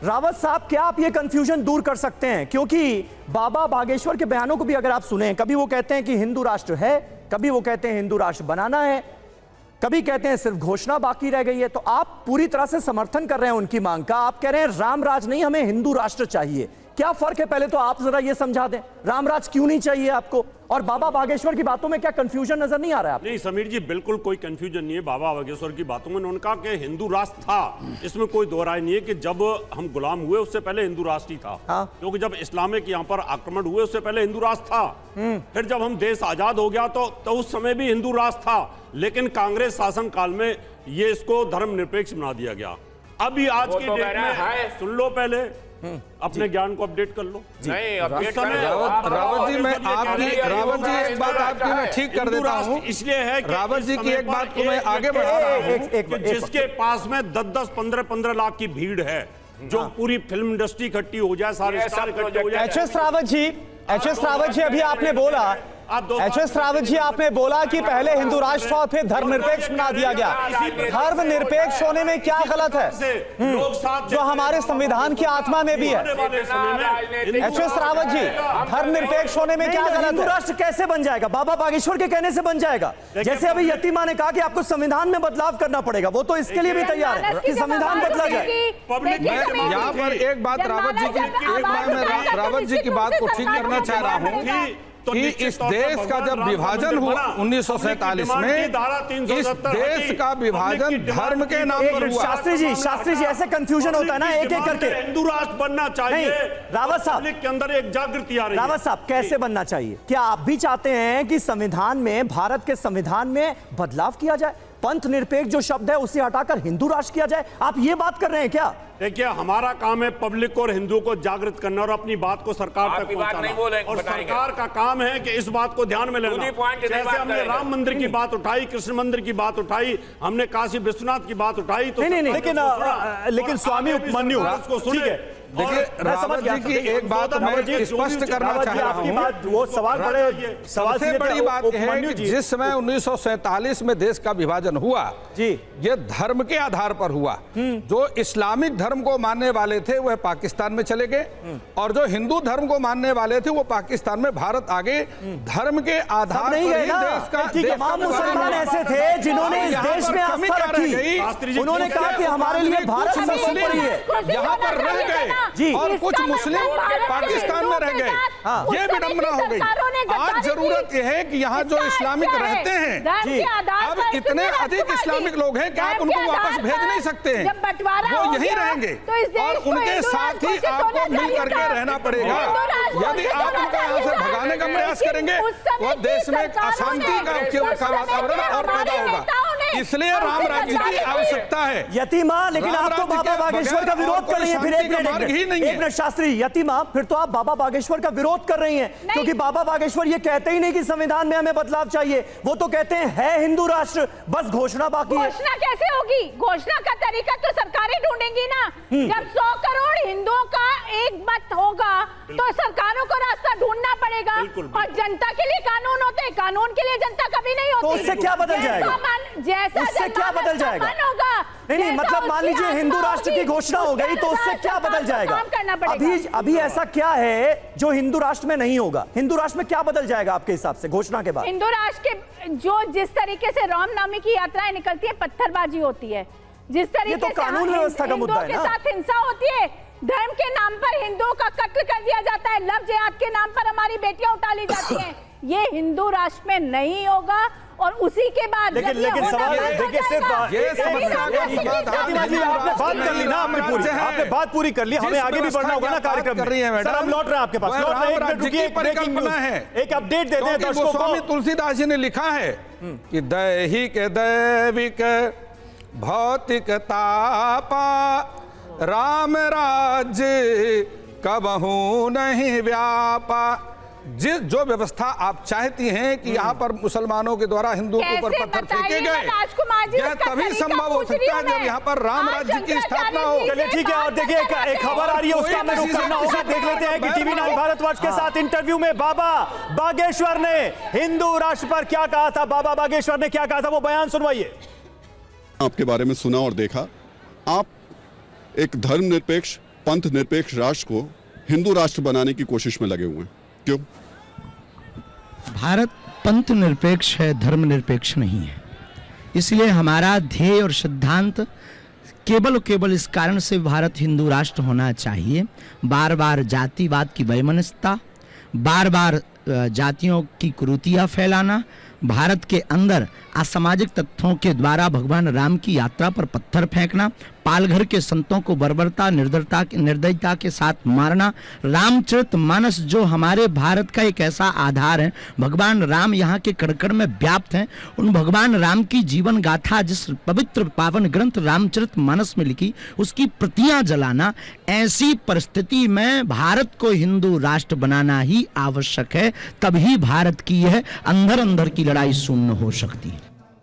रावत साहब, क्या आप ये कंफ्यूजन दूर कर सकते हैं? क्योंकि बाबा बागेश्वर के बयानों को भी अगर आप सुने, कभी वो कहते हैं कि हिंदू राष्ट्र है, कभी वो कहते हैं हिंदू राष्ट्र बनाना है, कभी कहते हैं सिर्फ घोषणा बाकी रह गई है। तो आप पूरी तरह से समर्थन कर रहे हैं उनकी मांग का। आप कह रहे हैं राम राज नहीं, हमें हिंदू राष्ट्र चाहिए। क्या फर्क है, पहले तो आप जरा ये समझा दें, राम राज क्यों नहीं चाहिए आपको? और बाबा बागेश्वर की बातों में क्या कंफ्यूजन नजर नहीं आ रहा है? नहीं समीर जी, बिल्कुल कोई कंफ्यूजन नहीं है बाबा बागेश्वर की बातों में। उन्होंने कहा कि हिंदू राष्ट्र था, इसमें कोई दो राय नहीं है कि जब हम गुलाम हुए उससे पहले हिंदू राष्ट्र ही था। क्योंकि जब इस्लामिक यहाँ पर आक्रमण हुए उससे पहले हिंदू राष्ट्र था। फिर जब हम देश आजाद हो गया तो उस समय भी हिंदू राष्ट्र था, लेकिन कांग्रेस शासन काल में ये इसको धर्मनिरपेक्ष बना दिया गया। अभी आज की डेट में सुन लो, पहले अपने ज्ञान को अपडेट कर लो। नहीं, अपडेट रावत जी, मैं आपकी एक बात आपकी मैं ठीक कर देता हूं। इसलिए है कि रावत जी की एक बात को मैं आगे बढ़ा रहा हूं। जिसके पास में 10-10, 15-15 लाख की भीड़ है, जो पूरी फिल्म इंडस्ट्री इकट्ठी हो जाए, सारे स्टार इकट्ठे हो जाए। एच.एस. रावत जी, अभी आपने बोला, एच.एस. रावत जी, आपने बोला कि पहले हिंदू राष्ट्र और फिर धर्मनिरपेक्ष बना दिया गया। धर्मनिरपेक्ष होने में क्या गलत है, जो हमारे संविधान की आत्मा में भी है? एच.एस. रावत जी, धर्मनिरपेक्ष होने में क्या गलत है? हिंदू राष्ट्र कैसे बन जाएगा? बाबा बागेश्वर के कहने से बन जाएगा। जैसे अभी यतीमा ने कहा कि आपको संविधान में बदलाव करना पड़ेगा, वो तो इसके लिए भी तैयार है कि संविधान बदला जाए। यहाँ पर एक बात रावत जी की बात को ठीक करना चाह रहा हूँ कि इस देश का जब विभाजन हुआ 1947 में, इस देश का विभाजन धर्म के नाम पर हुआ। शास्त्री जी, ऐसे कंफ्यूजन होता है ना एक एक करके। हिंदू राष्ट्र बनना चाहिए। रावत साहब के अंदर एक जागृति आ रही है। रावत साहब, कैसे बनना चाहिए? क्या आप भी चाहते हैं कि संविधान में, भारत के संविधान में बदलाव किया जाए, पंथ निरपेक्ष जो शब्द है उसे हटाकर हिंदू राष्ट्र किया जाए? आप ये बात कर रहे हैं क्या? देखिए, हमारा काम है पब्लिक और हिंदुओं को जागृत करना और अपनी बात को सरकार तक पहुंचाना। और सरकार का काम है कि इस बात को ध्यान में लेना। जैसे हमने राम मंदिर की बात उठाई, कृष्ण मंदिर की बात उठाई, हमने काशी विश्वनाथ की बात उठाई, तो नहीं, लेकिन स्वामी उपमन्यु उसको सुनिए। देखिए, रावत जी की एक बात मैं स्पष्ट करना चाह रहा हूं। वो सवाल सबसे बड़ी बात यह है कि जिस समय 1947 में देश का विभाजन हुआ जी, ये धर्म के आधार पर हुआ। जो इस्लामिक धर्म को मानने वाले थे वह पाकिस्तान में चले गए, और जो हिंदू धर्म को मानने वाले थे वो पाकिस्तान में। भारत आगे धर्म के आधार पर ही देश का तमाम मुसलमान ऐसे थे जिन्होंने इस देश में आस्था रखी। उन्होंने कहा कि हमारे लिए भारत सर्वोपरि है। यहाँ पर रह गए जी, और कुछ मुस्लिम पाकिस्तान में रह गए। ये विडंबना हो गई। आज जरूरत यह है कि यहाँ जो इस्लामिक रहते हैं जी, अब इतने अधिक इस्लामिक लोग हैं कि आप उनको वापस भेज नहीं सकते हैं, वो यहीं रहेंगे और उनके साथ ही आपको मिल करके रहना पड़ेगा। यदि आप उनको यहाँ से भगाने का प्रयास करेंगे तो देश में अशांति का वातावरण और पैदा होगा। इसलिए राम राज्य की आवश्यकता है। यतीमा, लेकिन आप तो बाबा बागेश्वर का विरोध कर रही हैं। फिर एक मिनट शास्त्री, यतीमा, फिर तो आप बाबा बागेश्वर का विरोध कर रही हैं, क्योंकि बाबा बागेश्वर ये कहते ही नहीं कि संविधान में हमें बदलाव चाहिए। वो तो कहते हैं है हिंदू राष्ट्र, बस घोषणा बाकी है। घोषणा कैसे होगी? घोषणा का तरीका तो सरकारें ढूंढेंगी ना। जब 100 करोड़ हिंदुओं का एक मत होगा तो सरकारों को रास्ता ढूंढना पड़ेगा। और जनता के लिए कानून होते हैं, कानून के लिए जनता कभी नहीं होती। तो उससे क्या बदल जाएगा? उससे क्या बदल जाएगा? नहीं, मतलब मान लीजिए हिंदू राष्ट्र की घोषणा हो गई तो उससे क्या बदल जाएगा? अभी ऐसा क्या है जो हिंदू राष्ट्र में नहीं होगा? हिंदू राष्ट्र में क्या बदल जाएगा आपके हिसाब से घोषणा के बाद? हिंदू राष्ट्र के जो जिस तरीके से रामनवमी की यात्राएं निकलती है, पत्थरबाजी होती है, जिस तरीके से कानून व्यवस्था का मुद्दा है ना, हिंदुओं के साथ हिंसा होती है, धर्म के नाम पर हिंदुओं का कत्ल कर दिया जाता है, लव जिहाद के नाम पर हमारी बेटियां उठा ली जाती हैं, ये हिंदू राष्ट्र में नहीं होगा। और उसी के बाद लेकिन सवाल देखिए, सिर्फ ये समस्या आपने बात कर ली ना, आपने बात पूरी कर ली, हमें आगे भी बढ़ना होगा ना कार्यक्रम कर रही है मैडम। हम लौट रहे हैं आपके पास, परिकल्पना है, एक अपडेट देते हैं दर्शकों को। स्वामी तुलसीदास जी ने लिखा है कि दैहिक दैविक भौतिक तापा राम राज्य कबहू नहीं व्यापा। जो व्यवस्था आप चाहती हैं कि यहाँ पर मुसलमानों के द्वारा हिंदुओं के ऊपर पत्थर फेंके गए, यह तभी संभव हो सकता है जब यहाँ पर राम राज्य की स्थापना हो। चलिए ठीक है, और देखिए एक खबर आ रही है, उसका हमें रुक करना होगा। देख लेते हैं कि टीवी 9 भारतवर्ष के साथ इंटरव्यू में बाबा बागेश्वर ने हिंदू राष्ट्र पर क्या कहा था। बाबा बागेश्वर ने क्या कहा था, वो बयान सुनवाइए। आपके बारे में सुना और देखा, आप एक धर्मनिरपेक्ष पंथ निरपेक्ष राष्ट्र को हिंदू राष्ट्र बनाने की कोशिश में लगे हुए हैं। क्यों? भारत पंथ निरपेक्ष है, धर्म निरपेक्ष नहीं है। इसलिए हमारा ध्येय और सिद्धांत केवल और केवल इस कारण से भारत हिंदू राष्ट्र होना चाहिए। बार बार जातिवाद की वैमनस्यता, बार बार जातियों की कुरीतियां फैलाना, भारत के अंदर असामाजिक तत्वों के द्वारा भगवान राम की यात्रा पर पत्थर फेंकना, पालघर के संतों को बर्बरता निर्दयता के साथ मारना, रामचरितमानस जो हमारे भारत का एक ऐसा आधार है, भगवान राम यहाँ के कण-कण में व्याप्त हैं, उन भगवान राम की जीवन गाथा जिस पवित्र पावन ग्रंथ रामचरितमानस में लिखी, उसकी प्रतियां जलाना, ऐसी परिस्थिति में भारत को हिंदू राष्ट्र बनाना ही आवश्यक है। तभी भारत की यह अंदर अंदर की लड़ाई शून्य हो सकती है।